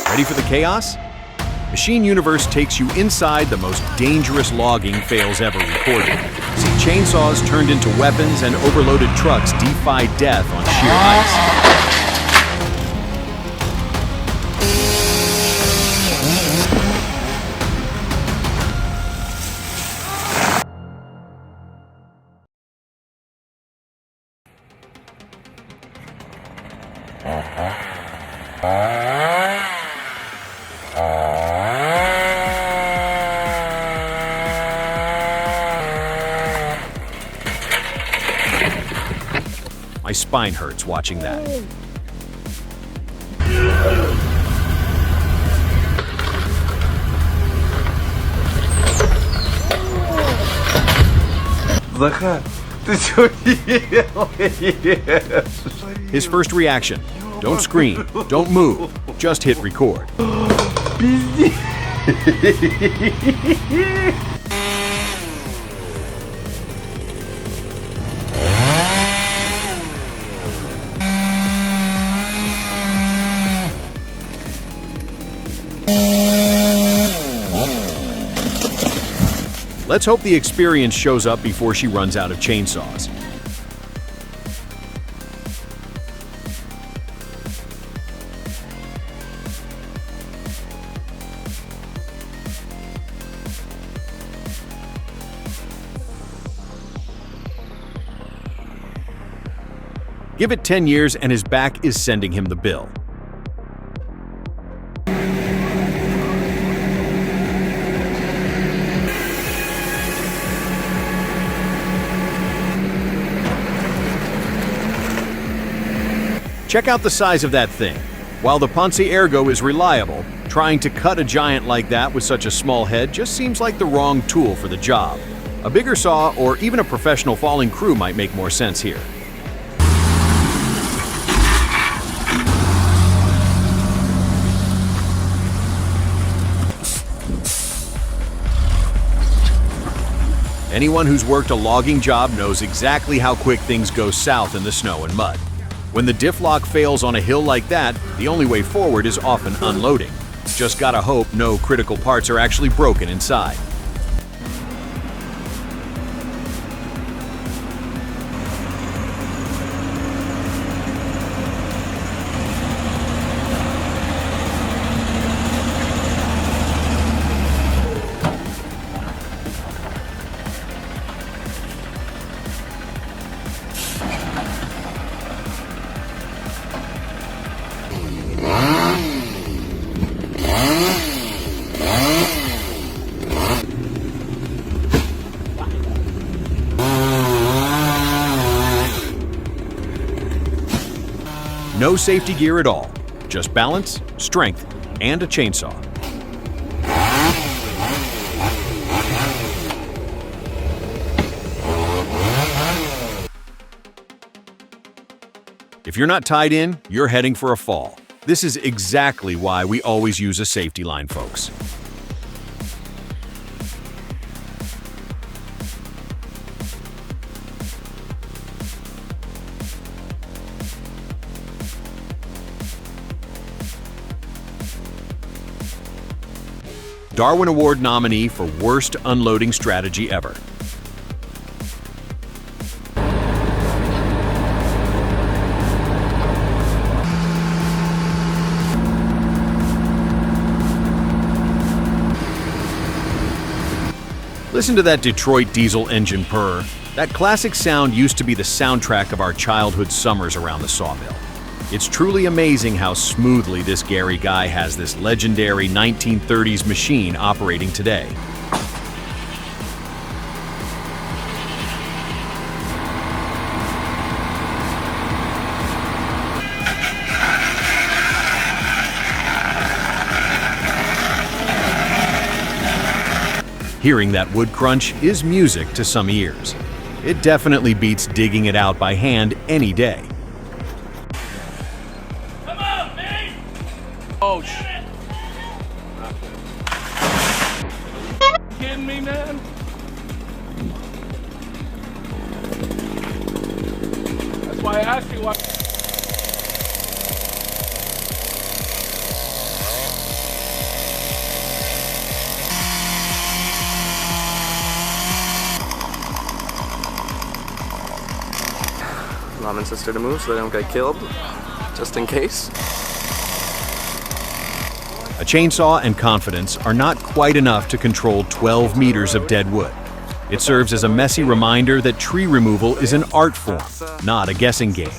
Ready for the chaos? Machine Universe takes you inside the most dangerous logging fails ever recorded. See chainsaws turned into weapons and overloaded trucks defy death on sheer ice. My spine hurts watching that. Захар, ты что делаешь? His first reaction: don't scream, don't move, just hit record. Let's hope the experience shows up before she runs out of chainsaws. Give it 10 years and his back is sending him the bill. Check out the size of that thing. While the Ponce Ergo is reliable, trying to cut a giant like that with such a small head just seems like the wrong tool for the job. A bigger saw or even a professional falling crew might make more sense here. Anyone who's worked a logging job knows exactly how quick things go south in the snow and mud. When the diff lock fails on a hill like that, the only way forward is often unloading. Just gotta hope no critical parts are actually broken inside. No safety gear at all, just balance, strength, and a chainsaw. If you're not tied in, you're heading for a fall. This is exactly why we always use a safety line, folks. Darwin Award nominee for worst unloading strategy ever. Listen to that Detroit diesel engine purr. That classic sound used to be the soundtrack of our childhood summers around the sawmill. It's truly amazing how smoothly this Gary guy has this legendary 1930s machine operating today. Hearing that wood crunch is music to some ears. It definitely beats digging it out by hand any day. Oh, shit. You kidding me, man? That's why I asked you why. Mom and sister to move so they don't get killed, just in case. A chainsaw and confidence are not quite enough to control 12 meters of dead wood. It serves as a messy reminder that tree removal is an art form, not a guessing game.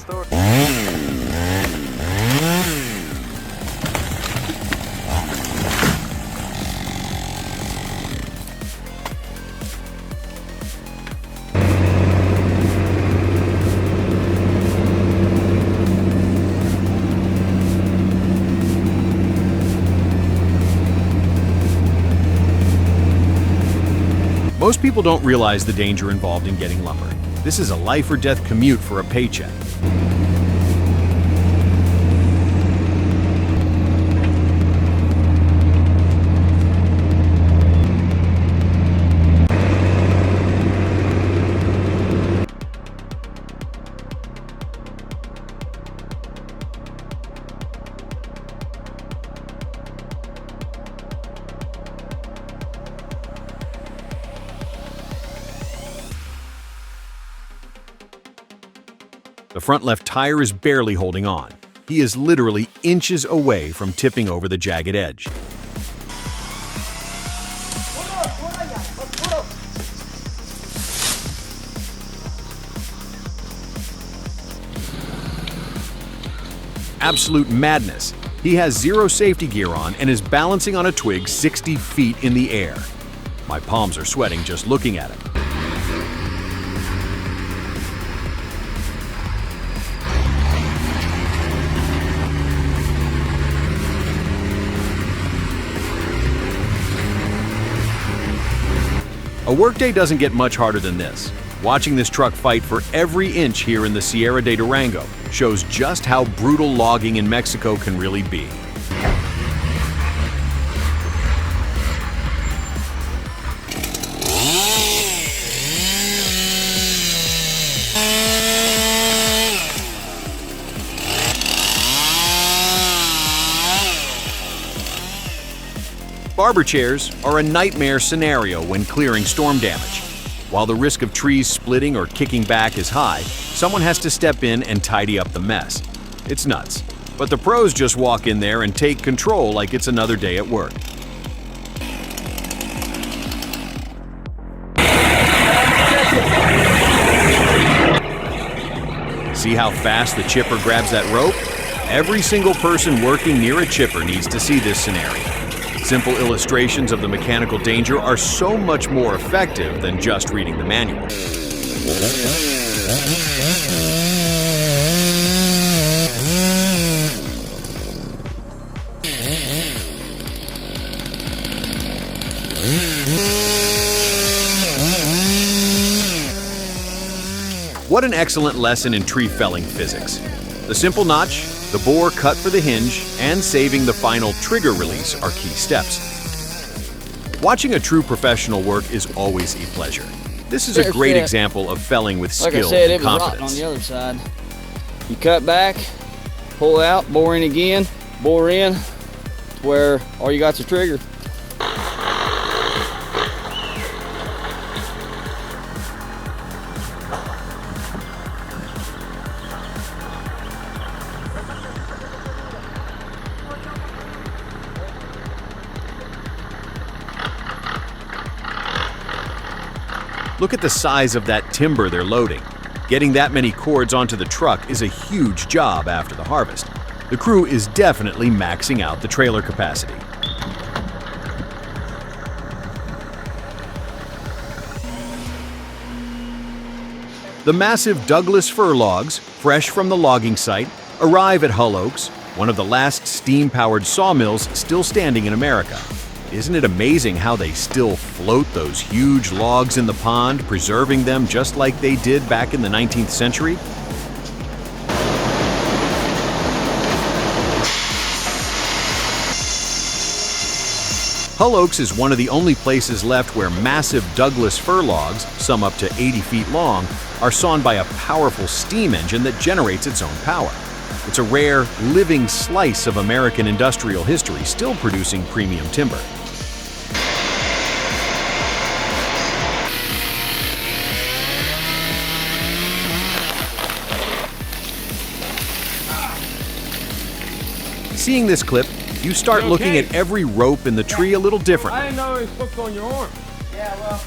Most people don't realize the danger involved in getting lumber. This is a life or death commute for a paycheck. The front left tire is barely holding on. He is literally inches away from tipping over the jagged edge. Absolute madness. He has zero safety gear on and is balancing on a twig 60 feet in the air. My palms are sweating just looking at him. A workday doesn't get much harder than this. Watching this truck fight for every inch here in the Sierra de Durango shows just how brutal logging in Mexico can really be. Barber chairs are a nightmare scenario when clearing storm damage. While the risk of trees splitting or kicking back is high, someone has to step in and tidy up the mess. It's nuts. But the pros just walk in there and take control like it's another day at work. See how fast the chipper grabs that rope? Every single person working near a chipper needs to see this scenario. Simple illustrations of the mechanical danger are so much more effective than just reading the manual. What an excellent lesson in tree felling physics. The simple notch, the bore cut for the hinge, and saving the final trigger release are key steps. Watching a true professional work is always a pleasure. This is a great example of felling with skill like I said, and it was rotten on confidence. the other side. You cut back, pull out, bore in again, bore in to where all you got's a trigger. Look at the size of that timber they're loading. Getting that many cords onto the truck is a huge job after the harvest. The crew is definitely maxing out the trailer capacity. The massive Douglas fir logs, fresh from the logging site, arrive at Hull Oaks, one of the last steam-powered sawmills still standing in America. Isn't it amazing how they still float those huge logs in the pond, preserving them just like they did back in the 19th century? Hull Oaks is one of the only places left where massive Douglas fir logs, some up to 80 feet long, are sawn by a powerful steam engine that generates its own power. It's a rare, living slice of American industrial history still producing premium timber. seeing this clip, you start You looking okay? at every rope in the tree a little differently. I didn't know it was hooked on your arm. Yeah, well,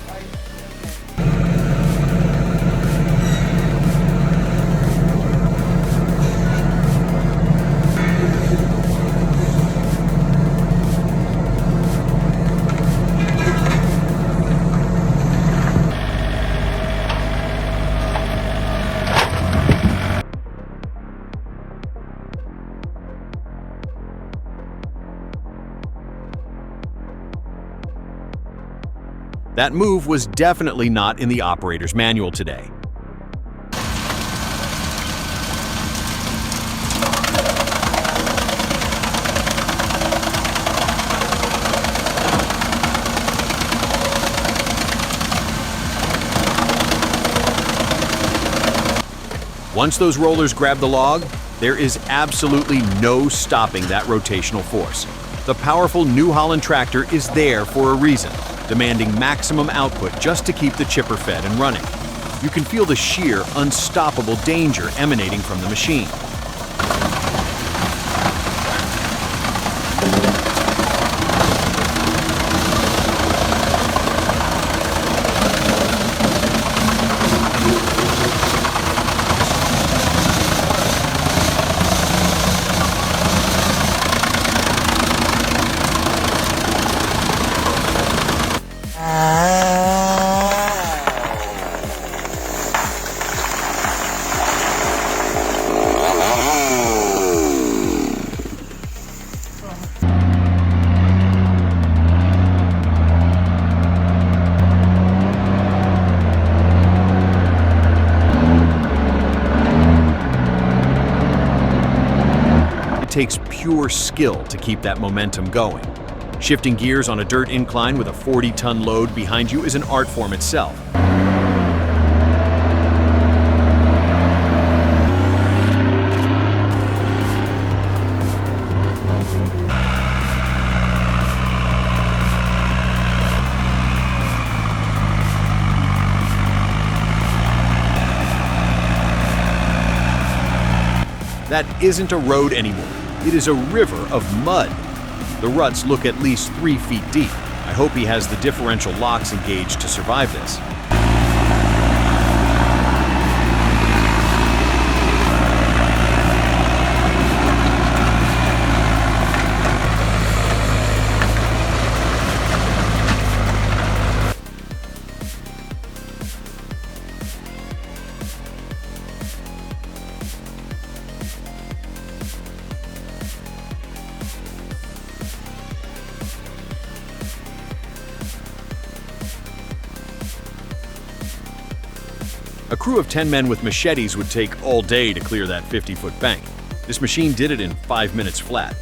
That move was definitely not in the operator's manual today. Once those rollers grab the log, there is absolutely no stopping that rotational force. The powerful New Holland tractor is there for a reason, demanding maximum output just to keep the chipper fed and running. You can feel the sheer, unstoppable danger emanating from the machine. It takes pure skill to keep that momentum going. Shifting gears on a dirt incline with a 40-ton load behind you is an art form itself. That isn't a road anymore. It is a river of mud. The ruts look at least 3 feet deep. I hope he has the differential locks engaged to survive this. A crew of 10 men with machetes would take all day to clear that 50-foot bank. This machine did it in 5 minutes flat.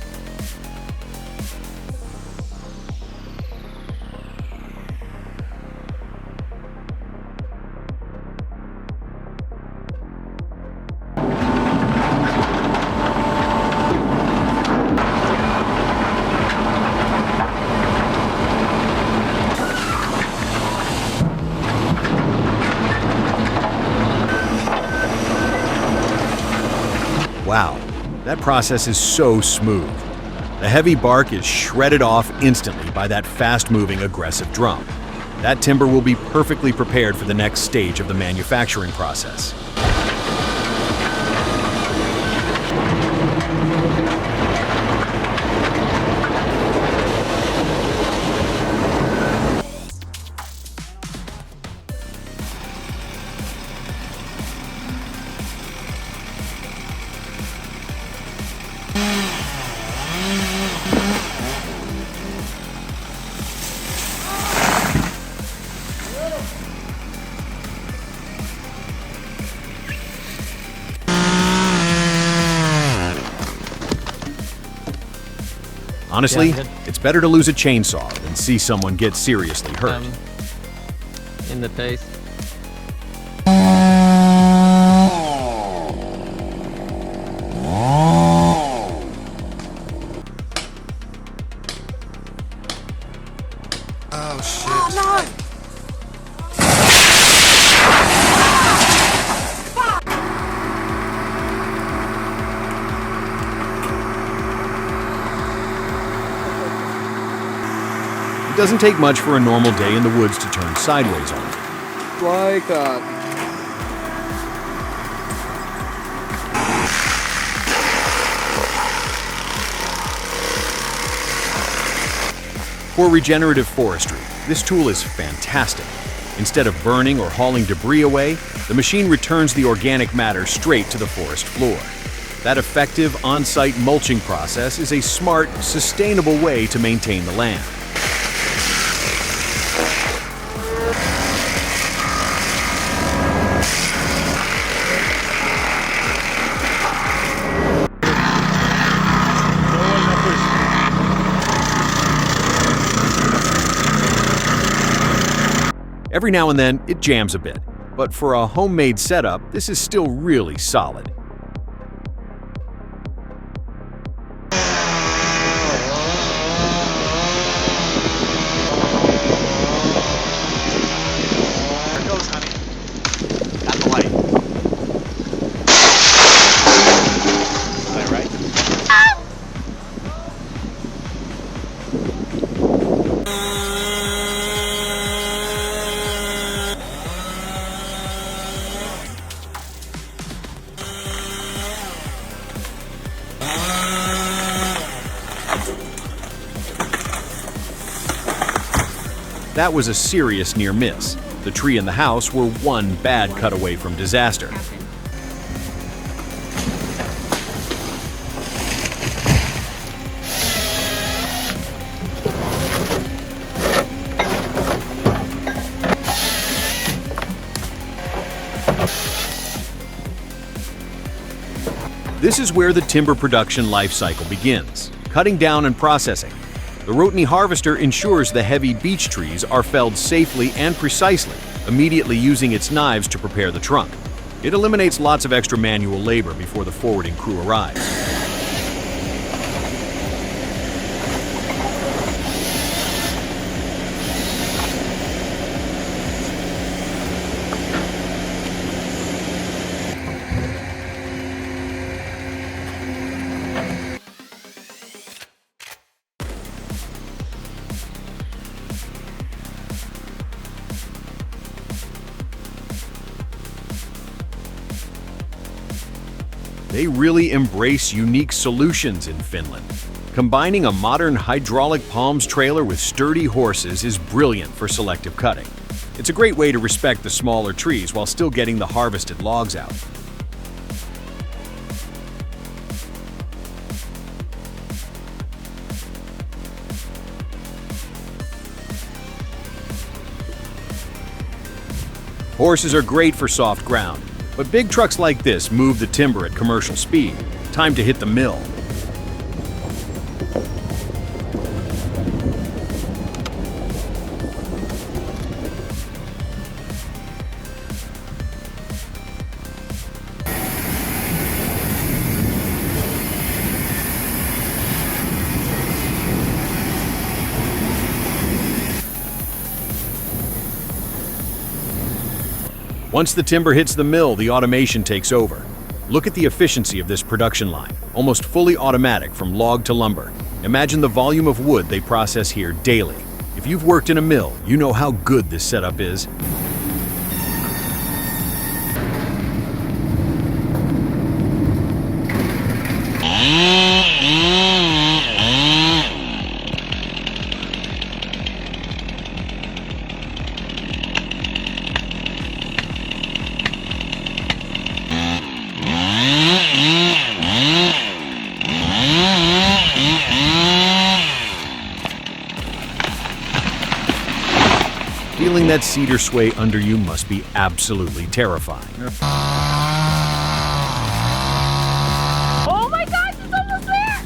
Wow, that process is so smooth. The heavy bark is shredded off instantly by that fast-moving, aggressive drum. That timber will be perfectly prepared for the next stage of the manufacturing process. Honestly, it's better to lose a chainsaw than see someone get seriously hurt. In the face. Oh shit. Oh, no. doesn't take much for a normal day in the woods to turn sideways on you. Fly cut. For regenerative forestry, this tool is fantastic. Instead of burning or hauling debris away, the machine returns the organic matter straight to the forest floor. That effective on-site mulching process is a smart, sustainable way to maintain the land. Every now and then, it jams a bit, but for a homemade setup, this is still really solid. There it goes, honey. Got the light. Is that right? That was a serious near miss. The tree and the house were one bad cut away from disaster. This is where the timber production life cycle begins, cutting down and processing. The Rotary harvester ensures the heavy beech trees are felled safely and precisely, immediately using its knives to prepare the trunk. It eliminates lots of extra manual labor before the forwarding crew arrives. They really embrace unique solutions in Finland. Combining a modern hydraulic palms trailer with sturdy horses is brilliant for selective cutting. It's a great way to respect the smaller trees while still getting the harvested logs out. Horses are great for soft ground, but big trucks like this move the timber at commercial speed. Time to hit the mill. Once the timber hits the mill, the automation takes over. Look at the efficiency of this production line, almost fully automatic from log to lumber. Imagine the volume of wood they process here daily. If you've worked in a mill, you know how good this setup is. Feeling that cedar sway under you must be absolutely terrifying. Oh my gosh, it's almost there!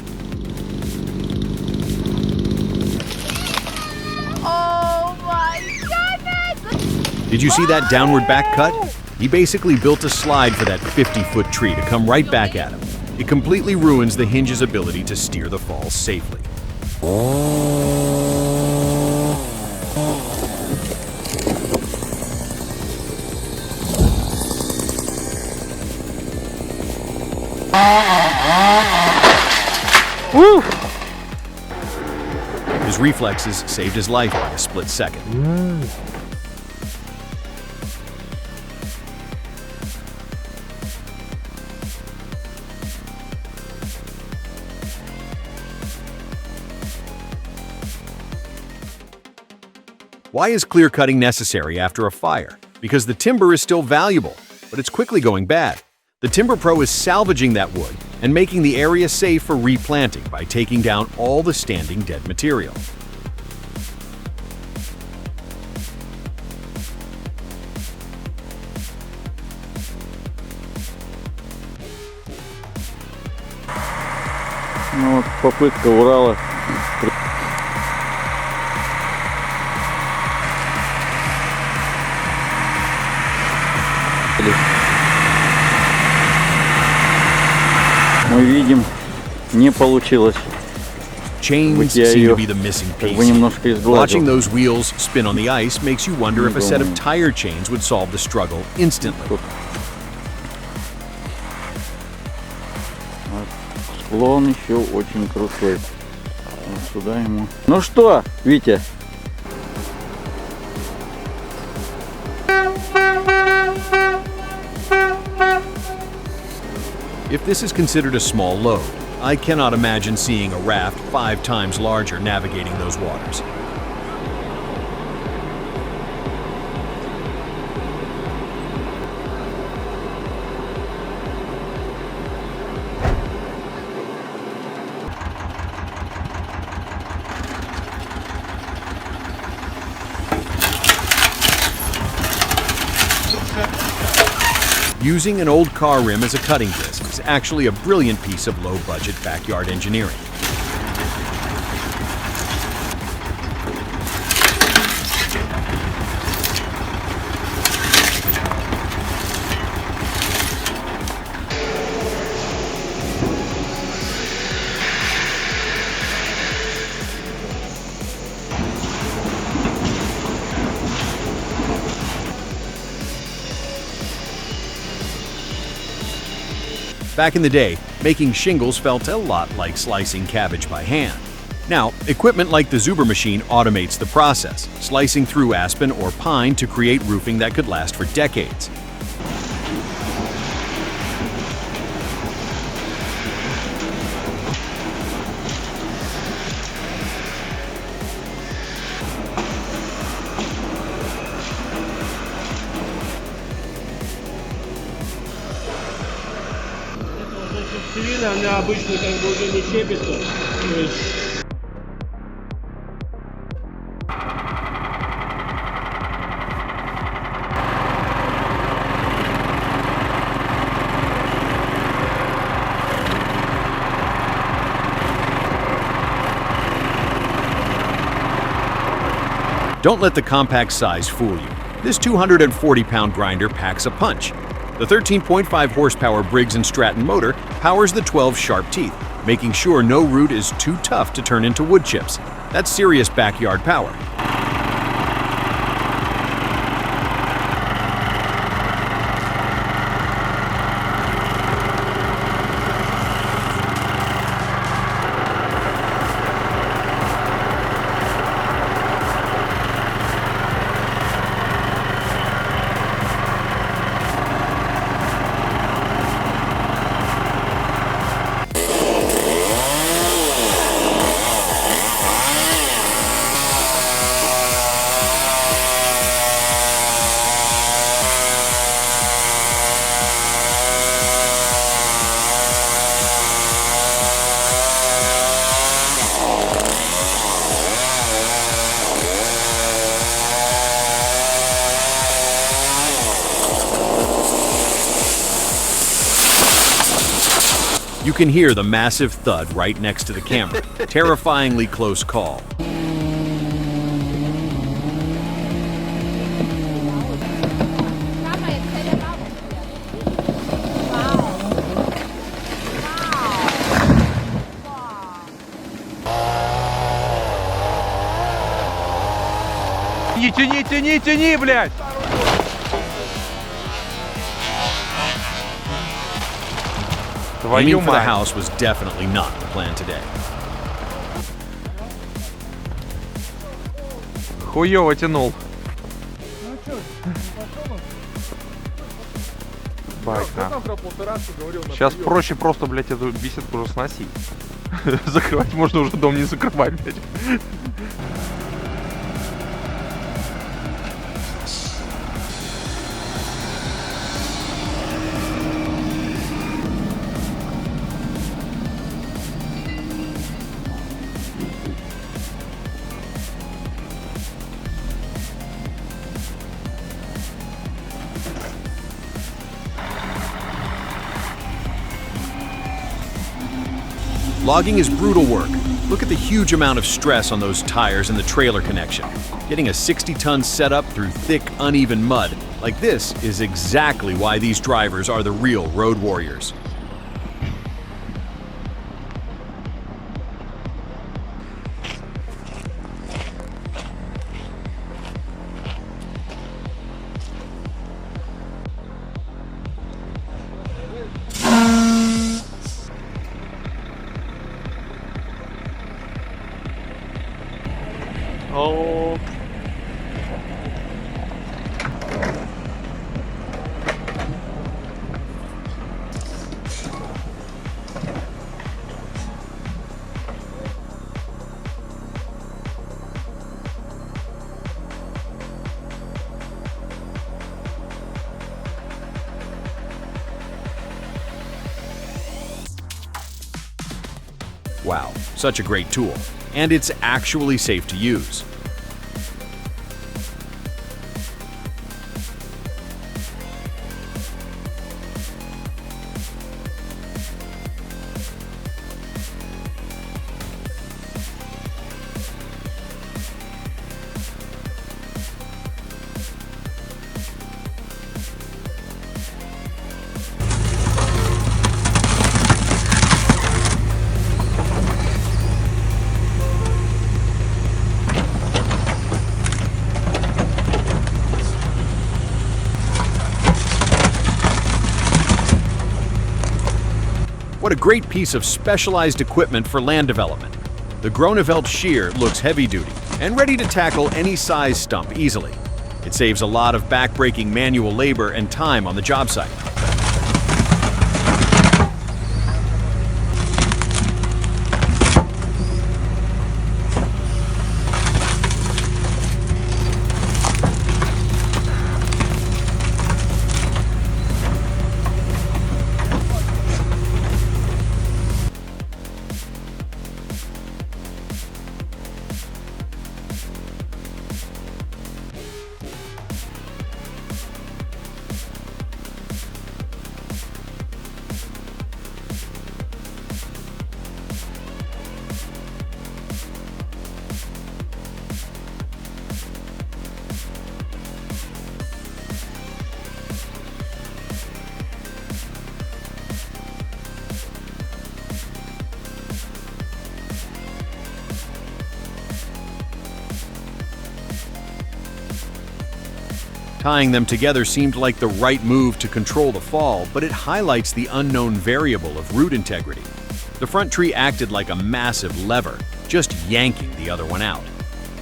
Oh my goodness! Did you see that downward back cut? He basically built a slide for that 50-foot tree to come right back at him. It completely ruins the hinge's ability to steer the fall safely. His reflexes saved his life by a split second. Why is clear cutting necessary after a fire? Because the timber is still valuable, but it's quickly going bad. The Timber Pro is salvaging that wood and making the area safe for replanting by taking down all the standing dead material. Ну вот попытка Урала. Мы видим, не получилось. Chains seem to be the missing piece. Watching those wheels spin on the ice makes you wonder if a set of tire chains would solve the struggle instantly. Склон еще очень крутой. Сюда ему. Ну что, Витя? If this is considered a small load, I cannot imagine seeing a raft 5 times larger navigating those waters. Using an old car rim as a cutting disc is actually a brilliant piece of low-budget backyard engineering. Back in the day, making shingles felt a lot like slicing cabbage by hand. Now, equipment like the Zuber machine automates the process, slicing through aspen or pine to create roofing that could last for decades. Она обычно как бы уже не чепится. То есть... Don't let the compact size fool you. This 240-pound grinder packs a punch. The 13.5 horsepower Briggs & Stratton motor powers the 12 sharp teeth, making sure no root is too tough to turn into wood chips. That's serious backyard power. You can hear the massive thud right next to the camera. Terrifyingly close call. Тяни, тяни, тяни, блядь! Aiming for the house was definitely not the plan today. Хуёво тянул. Байка. Сейчас проще просто, блядь, эту беседку уже сносить. Закрывать можно уже, дом не закрывать, блядь. Logging is brutal work. Look at the huge amount of stress on those tires and the trailer connection. Getting a 60-ton setup through thick, uneven mud like this is exactly why these drivers are the real road warriors. Oh. Wow, such a great tool. And it's actually safe to use. What a great piece of specialized equipment for land development. The Groeneveld shear looks heavy-duty and ready to tackle any size stump easily. It saves a lot of back-breaking manual labor and time on the job site. Tying them together seemed like the right move to control the fall, but it highlights the unknown variable of root integrity. The front tree acted like a massive lever, just yanking the other one out.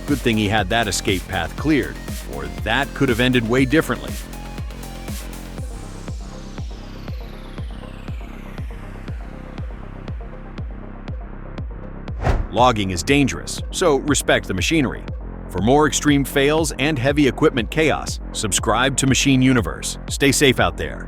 Good thing he had that escape path cleared, or that could have ended way differently. Logging is dangerous, so respect the machinery. For more extreme fails and heavy equipment chaos, subscribe to Machine Universe. Stay safe out there.